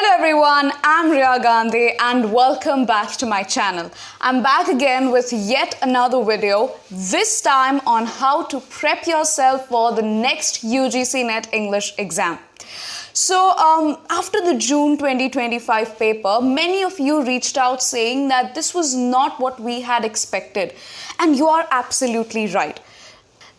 Hello everyone, I'm Riya Gandhi and welcome back to my channel. I'm back again with yet another video, this time on how to prep yourself for the next UGC NET English exam. So after the June 2025 paper, many of you reached out saying that this was not what we had expected, and you are absolutely right.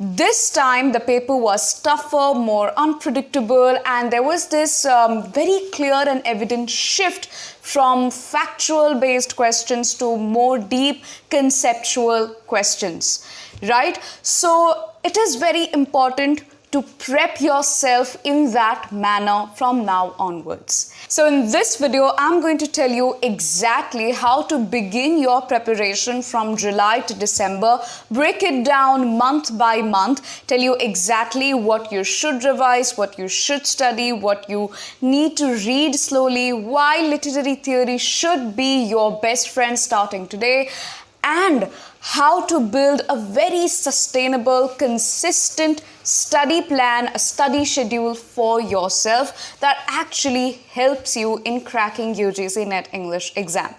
This time the paper was tougher, more unpredictable, and there was this very clear and evident shift from factual based questions to more deep conceptual questions, right? So it is very important to prep yourself in that manner from now onwards. So in this video, I'm going to tell you exactly how to begin your preparation from July to December, break it down month by month, tell you exactly what you should revise, what you should study, what you need to read slowly, why literary theory should be your best friend starting today, and how to build a very sustainable, consistent study plan, a study schedule for yourself that actually helps you in cracking UGC NET English exam.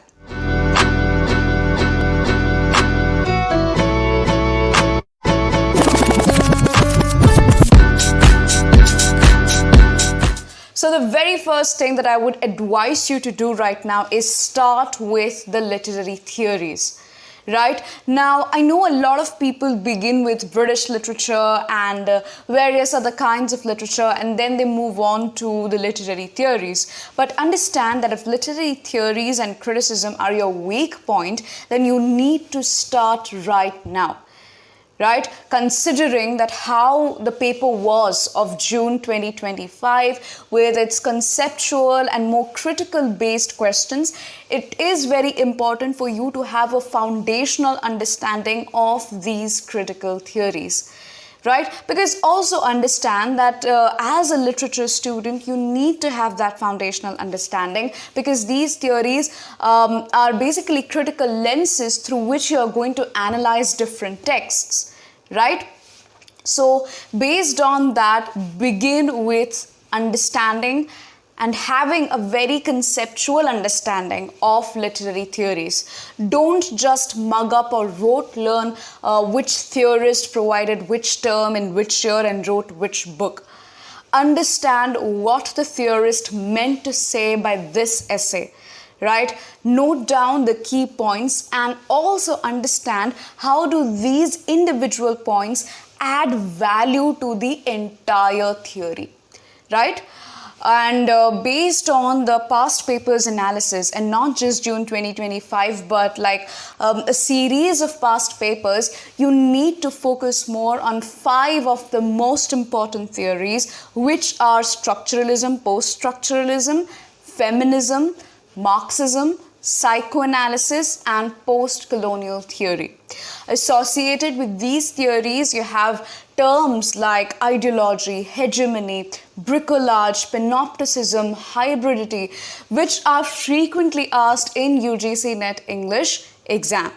So the very first thing that I would advise you to do right now is start with the literary theories. Right? Now, I know a lot of people begin with British literature and various other kinds of literature, and then they move on to the literary theories. But understand that if literary theories and criticism are your weak point, then you need to start right now. Right? Considering that how the paper was of June 2025 with its conceptual and more critical based questions, it is very important for you to have a foundational understanding of these critical theories. Right? Because also understand that as a literature student, you need to have that foundational understanding, because these theories are basically critical lenses through which you are going to analyze different texts, right? So based on that, begin with understanding and having a very conceptual understanding of literary theories. Don't just mug up or rote learn which theorist provided which term in which year and wrote which book. Understand what the theorist meant to say by this essay, right? Note down the key points and also understand how do these individual points add value to the entire theory, right? And based on the past papers analysis, and not just June 2025, but like a series of past papers, you need to focus more on 5 of the most important theories, which are structuralism, post-structuralism, feminism, Marxism, psychoanalysis, and post-colonial theory. Associated with these theories, you have terms like ideology, hegemony, bricolage, panopticism, hybridity, which are frequently asked in UGC NET English exam.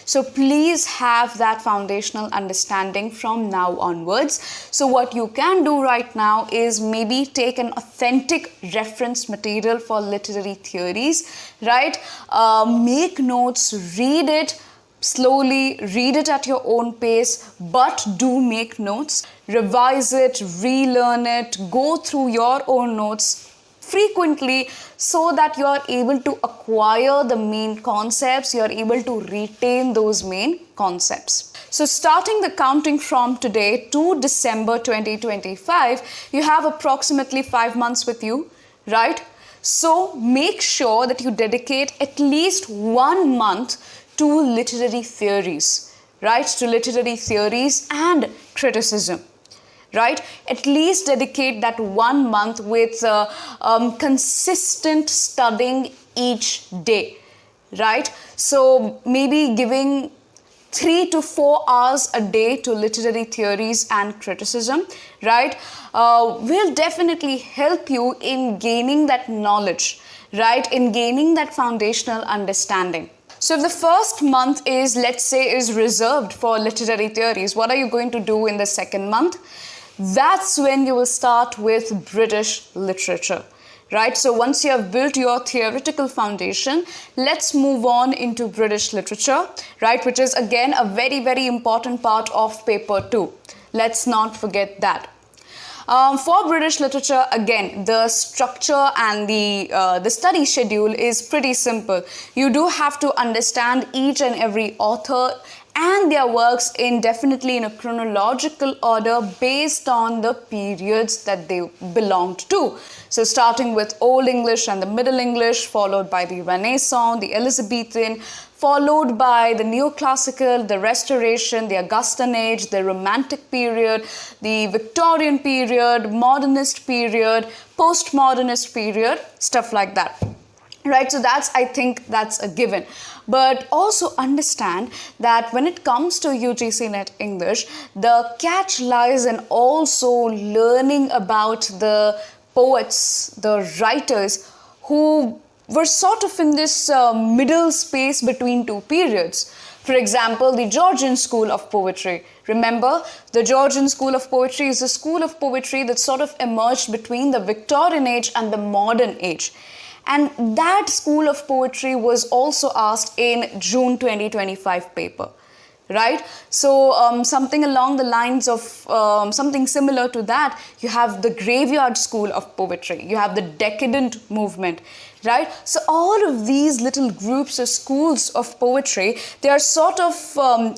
So please have that foundational understanding from now onwards. So what you can do right now is maybe take an authentic reference material for literary theories, right? Make notes, read it slowly, read it at your own pace, but do make notes. Revise it, relearn it, go through your own notes frequently so that you are able to acquire the main concepts, you are able to retain those main concepts. So starting the counting from today to December 2025, you have approximately 5 months with you, right? So make sure that you dedicate at least 1 month to literary theories, right? To literary theories and criticism. Right? At least dedicate that 1 month with consistent studying each day, right? So maybe giving 3 to 4 hours a day to literary theories and criticism, right? Will definitely help you in gaining that knowledge, right? In gaining that foundational understanding. So if the first month is, let's say, is reserved for literary theories, what are you going to do in the second month? That's when you will start with British literature, right? So once you have built your theoretical foundation, let's move on into British literature, right? Which is again a very, very important part of paper 2. Let's not forget that. For British literature, again, the structure and the study schedule is pretty simple. You do have to understand each and every author and their works definitely in a chronological order based on the periods that they belonged to. So starting with Old English and the Middle English, followed by the Renaissance, the Elizabethan, followed by the Neoclassical, the Restoration, the Augustan Age, the Romantic period, the Victorian period, Modernist period, Postmodernist period, stuff like that. Right, so I think that's a given. But also understand that when it comes to UGC NET English, the catch lies in also learning about the poets, the writers who were sort of in this middle space between two periods. For example, the Georgian school of poetry. Remember, the Georgian school of poetry is a school of poetry that sort of emerged between the Victorian age and the modern age. And that school of poetry was also asked in June 2025 paper, right? So something along the lines of something similar to that, you have the graveyard school of poetry, you have the decadent movement, right? So all of these little groups or schools of poetry, they are sort of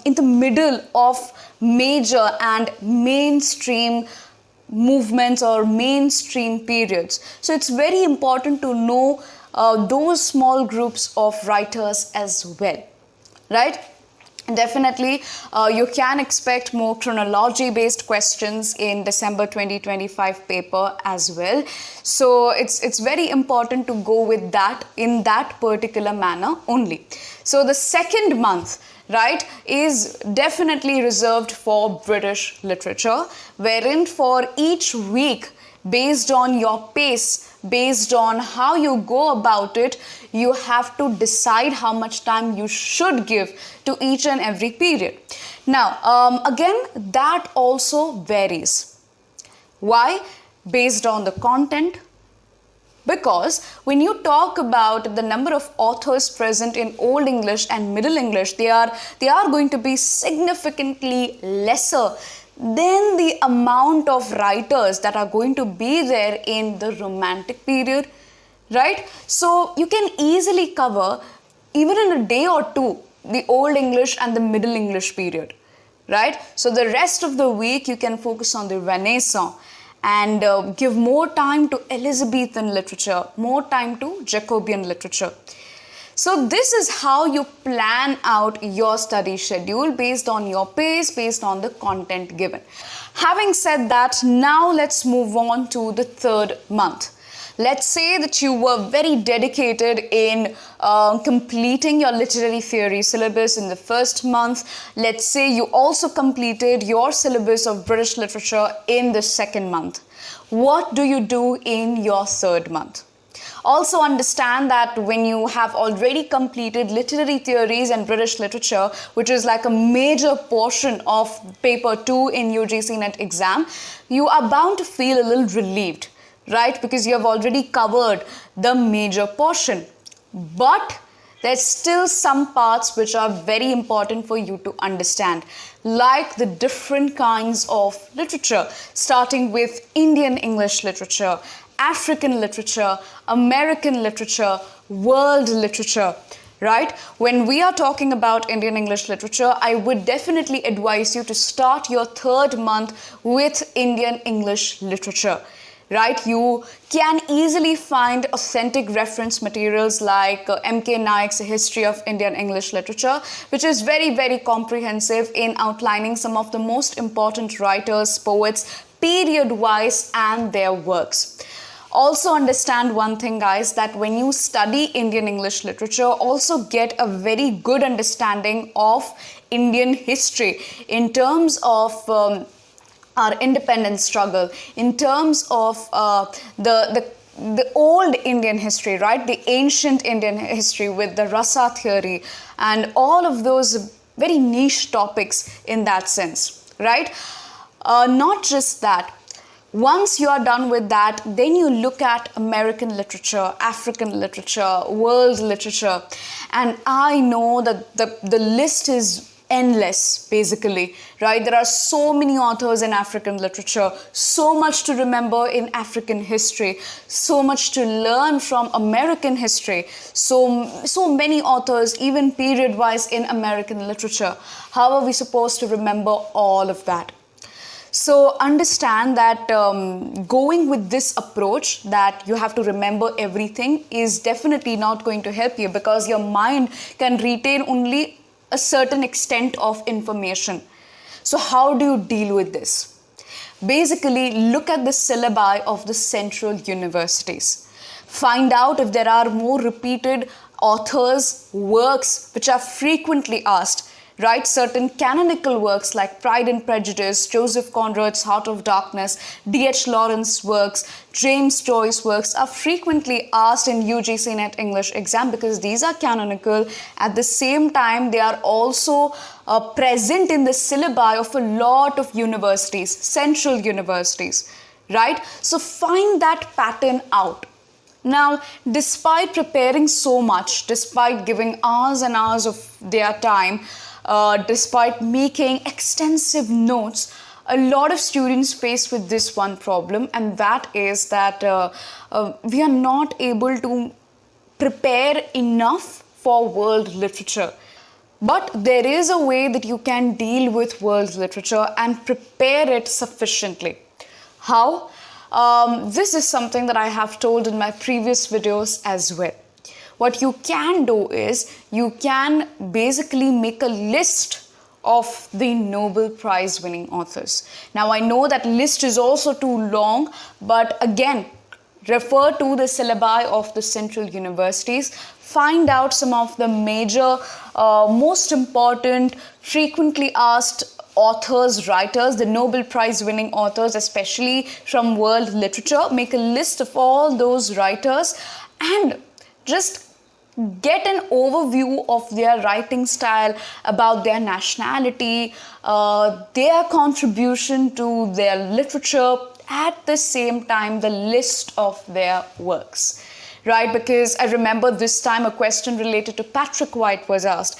in the middle of major and mainstream movements or mainstream periods. So it's very important to know those small groups of writers as well, right? Definitely, you can expect more chronology-based questions in December 2025 paper as well. So it's very important to go with that in that particular manner only. So the second month, right, is definitely reserved for British literature, wherein for each week, based on your pace, based on how you go about it, you have to decide how much time you should give to each and every period. Now, again, that also varies. Why? Based on the content. Because when you talk about the number of authors present in Old English and Middle English, they are going to be significantly lesser than the amount of writers that are going to be there in the Romantic period, right? So you can easily cover, even in a day or two, the Old English and the Middle English period, right? So the rest of the week you can focus on the Renaissance and give more time to Elizabethan literature, more time to Jacobean literature. So this is how you plan out your study schedule based on your pace, based on the content given. Having said that, now let's move on to the third month. Let's say that you were very dedicated in completing your literary theory syllabus in the first month. Let's say you also completed your syllabus of British literature in the second month. What do you do in your third month? Also understand that when you have already completed literary theories and British literature, which is like a major portion of paper 2 in UGC NET exam, you are bound to feel a little relieved, right? Because you have already covered the major portion. But there's still some parts which are very important for you to understand, like the different kinds of literature, starting with Indian English literature, African literature, American literature, world literature, right? When we are talking about Indian English literature, I would definitely advise you to start your third month with Indian English literature, right? You can easily find authentic reference materials like M.K. Naik's History of Indian English Literature, which is very, very comprehensive in outlining some of the most important writers, poets, period-wise and their works. Also understand one thing, guys, that when you study Indian English literature, also get a very good understanding of Indian history in terms of our independence struggle, in terms of the old Indian history, right? The ancient Indian history with the Rasa theory and all of those very niche topics in that sense, right? Not just that. Once you are done with that, then you look at American literature, African literature, world literature. And I know that the list is endless, basically, right? There are so many authors in African literature, so much to remember in African history, so much to learn from American history, so many authors, even period-wise in American literature. How are we supposed to remember all of that? So understand that going with this approach that you have to remember everything is definitely not going to help you, because your mind can retain only a certain extent of information. So how do you deal with this? Basically, look at the syllabi of the central universities. Find out if there are more repeated authors' works which are frequently asked. Right, certain canonical works like Pride and Prejudice, Joseph Conrad's Heart of Darkness, D.H. Lawrence's works, James Joyce's works are frequently asked in UGC NET English exam because these are canonical. At the same time, they are also present in the syllabi of a lot of universities, central universities, right? So find that pattern out. Now, despite preparing so much, despite giving hours and hours of their time, despite making extensive notes, a lot of students face with this one problem, and that is that we are not able to prepare enough for world literature. But there is a way that you can deal with world literature and prepare it sufficiently. How? This is something that I have told in my previous videos as well. What you can do is you can basically make a list of the Nobel Prize winning authors. Now I know that list is also too long, but again, refer to the syllabi of the central universities. Find out some of the major, most important, frequently asked authors, writers, the Nobel Prize winning authors, especially from world literature. Make a list of all those writers and just get an overview of their writing style, about their nationality, their contribution to their literature, at the same time the list of their works. Right, because I remember this time a question related to Patrick White was asked.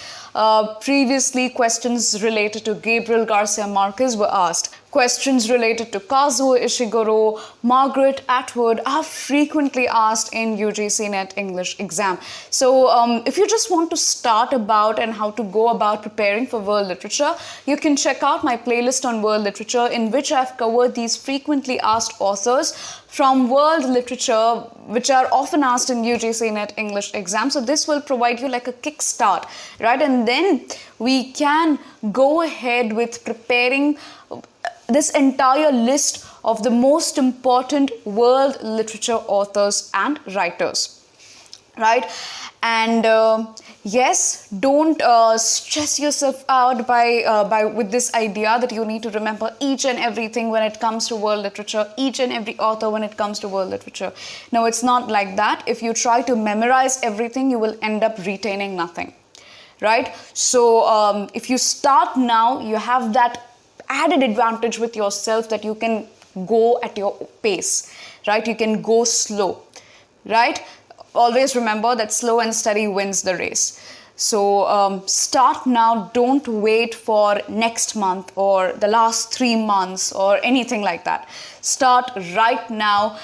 Previously, questions related to Gabriel Garcia Marquez were asked. Questions related to Kazuo Ishiguro, Margaret Atwood are frequently asked in UGC NET English exam. So if you just want to start about and how to go about preparing for world literature, you can check out my playlist on world literature, in which I've covered these frequently asked authors from world literature, which are often asked in UGC NET English exam. So this will provide you like a kickstart, right? And then we can go ahead with preparing this entire list of the most important world literature authors and writers, right? And yes, don't stress yourself out by with this idea that you need to remember each and everything when it comes to world literature, each and every author when it comes to world literature. No, it's not like that. If you try to memorize everything, you will end up retaining nothing, right? So if you start now, you have that added advantage with yourself that you can go at your pace, right? You can go slow, right? Always remember that slow and steady wins the race. So start now. Don't wait for next month or the last 3 months or anything like that. Start right now.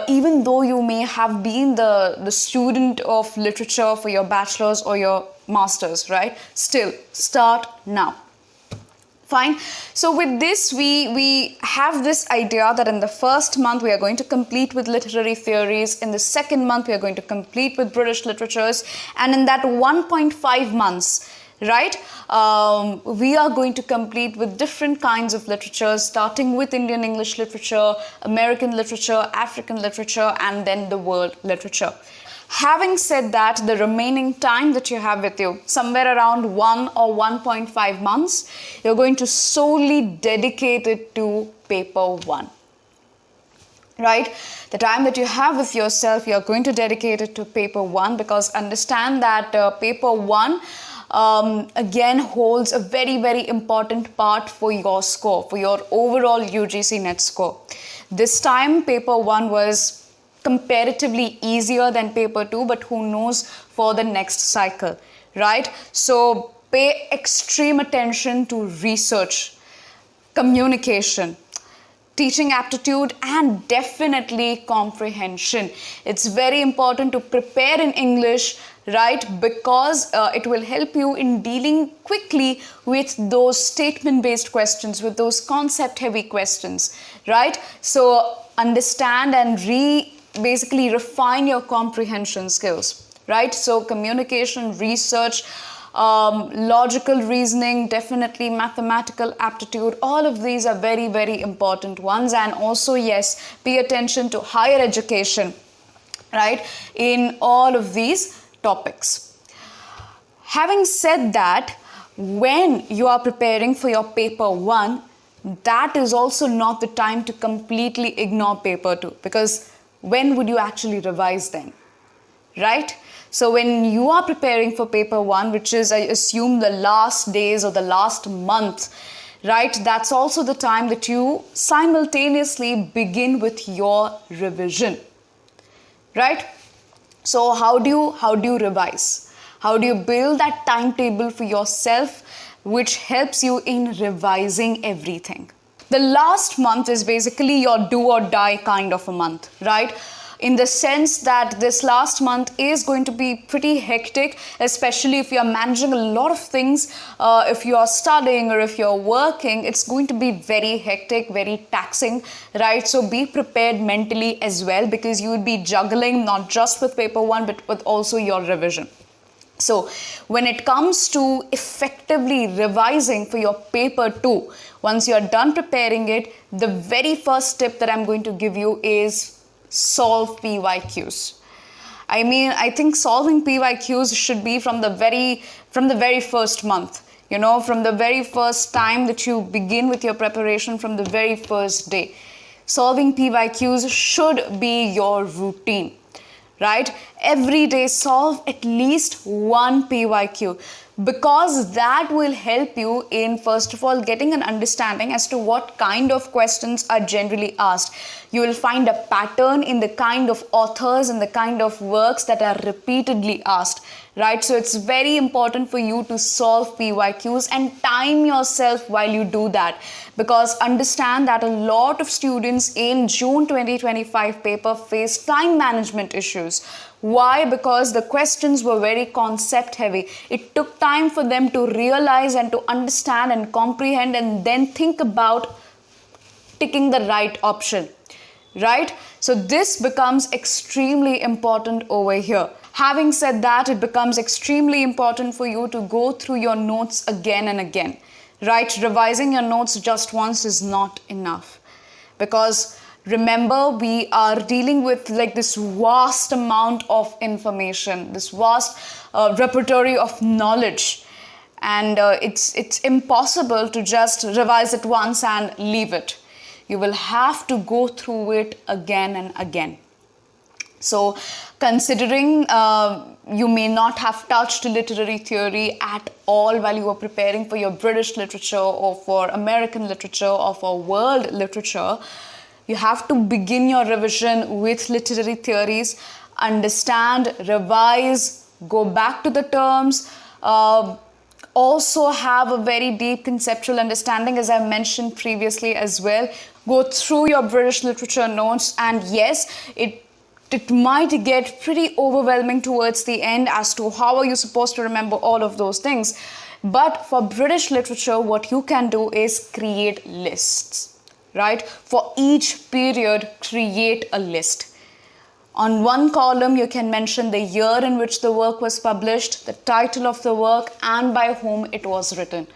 Even though you may have been the student of literature for your bachelor's or your master's, right? Still, start now. Fine. So with this, we have this idea that in the first month we are going to complete with literary theories. In the second month we are going to complete with British literatures, and in that 1.5 months, right, we are going to complete with different kinds of literatures, starting with Indian English literature, American literature, African literature, and then the world literature. Having said that, the remaining time that you have with you, somewhere around 1 or 1.5 months, you're going to solely dedicate it to paper 1. Right? The time that you have with yourself, you're going to dedicate it to paper 1, because understand that paper 1 again holds a very, very important part for your score, for your overall UGC NET score. This time, paper 1 was comparatively easier than paper 2, but who knows for the next cycle, right? So pay extreme attention to research, communication, teaching aptitude, and definitely comprehension. It's very important to prepare in English, right? Because it will help you in dealing quickly with those statement-based questions, with those concept-heavy questions, right? So understand and basically refine your comprehension skills, right? So communication, research, logical reasoning, definitely mathematical aptitude, all of these are very, very important ones. And also, yes, pay attention to higher education, right, in all of these topics. Having said that, when you are preparing for your paper 1, that is also not the time to completely ignore paper 2, because when would you actually revise then, right? So when you are preparing for paper 1, which is, I assume, the last days or the last month, right, that's also the time that you simultaneously begin with your revision, right? So how do you revise? How do you build that timetable for yourself, which helps you in revising everything? The last month is basically your do or die kind of a month, right? In the sense that this last month is going to be pretty hectic, especially if you're managing a lot of things. If you are studying or if you're working, it's going to be very hectic, very taxing, right? So be prepared mentally as well, because you would be juggling not just with paper 1, but with also your revision. So when it comes to effectively revising for your paper 2, once you're done preparing it, the very first tip that I'm going to give you is solve PYQs. I mean, I think solving PYQs should be from the very first month, you know, from the very first time that you begin with your preparation, from the very first day. Solving PYQs should be your routine, right? Every day solve at least one PYQ, because that will help you in, first of all, getting an understanding as to what kind of questions are generally asked. You will find a pattern in the kind of authors and the kind of works that are repeatedly asked, right? So it's very important for you to solve PYQs and time yourself while you do that, because understand that a lot of students in June 2025 paper face time management issues. Why? Because the questions were very concept heavy. It took time for them to realize and to understand and comprehend and then think about ticking the right option, right? So this becomes extremely important over here. Having said that, it becomes extremely important for you to go through your notes again and again, right? Revising your notes just once is not enough, because remember, we are dealing with like this vast amount of information, this vast repertory of knowledge, and it's impossible to just revise it once and leave it. You will have to go through it again and again. So considering you may not have touched literary theory at all while you were preparing for your British literature or for American literature or for world literature, you have to begin your revision with literary theories, understand, revise, go back to the terms, also have a very deep conceptual understanding, as I mentioned previously as well. Go through your British literature notes, and yes, it might get pretty overwhelming towards the end as to how are you supposed to remember all of those things. But for British literature, what you can do is create lists. Right? For each period, create a list. On one column, you can mention the year in which the work was published, the title of the work, and by whom it was written.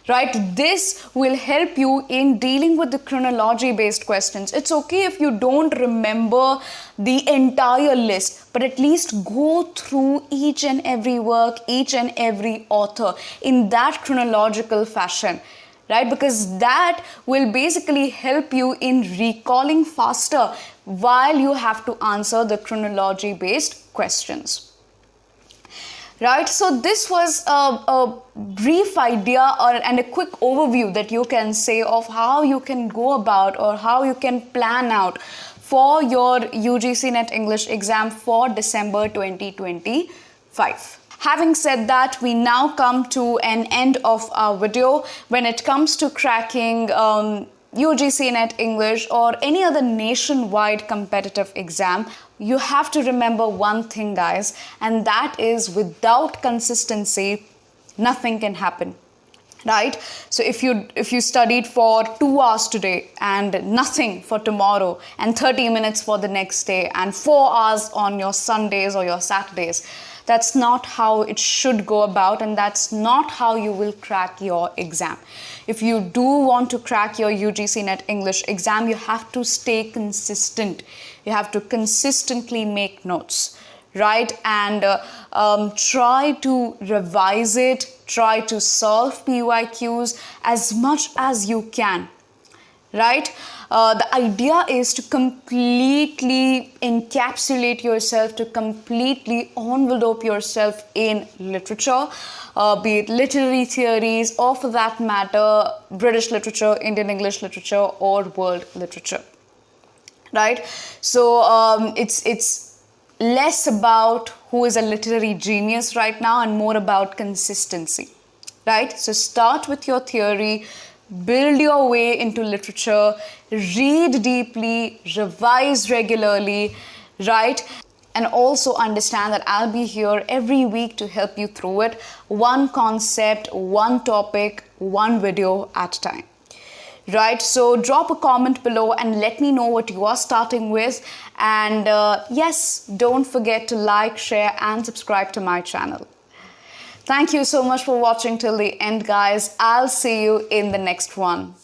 Right? This will help you in dealing with the chronology-based questions. It's okay if you don't remember the entire list, but at least go through each and every work, each and every author in that chronological fashion. Right? Because that will basically help you in recalling faster while you have to answer the chronology-based questions. right? So this was a brief idea and a quick overview that you can say of how you can go about or how you can plan out for your UGC NET English exam for December 2025. Having said that, we now come to an end of our video. When it comes to cracking UGC NET English or any other nationwide competitive exam, you have to remember one thing, guys, and that is without consistency, nothing can happen. Right? So if you studied for 2 hours today and nothing for tomorrow and 30 minutes for the next day and 4 hours on your Sundays or your Saturdays, that's not how it should go about, and that's not how you will crack your exam. If you do want to crack your UGC NET English exam, you have to stay consistent. You have to consistently make notes, right? And try to revise it, try to solve PYQs as much as you can, right? The idea is to completely encapsulate yourself, to completely envelope yourself in literature, be it literary theories or, for that matter, British literature, Indian English literature or world literature, right? So it's less about who is a literary genius right now and more about consistency, right? So start with your theory, build your way into literature, read deeply, revise regularly, right? And also understand that I'll be here every week to help you through it. One concept, one topic, one video at a time. Right? So drop a comment below and let me know what you are starting with. And yes, don't forget to like, share and subscribe to my channel. Thank you so much for watching till the end, guys. I'll see you in the next one.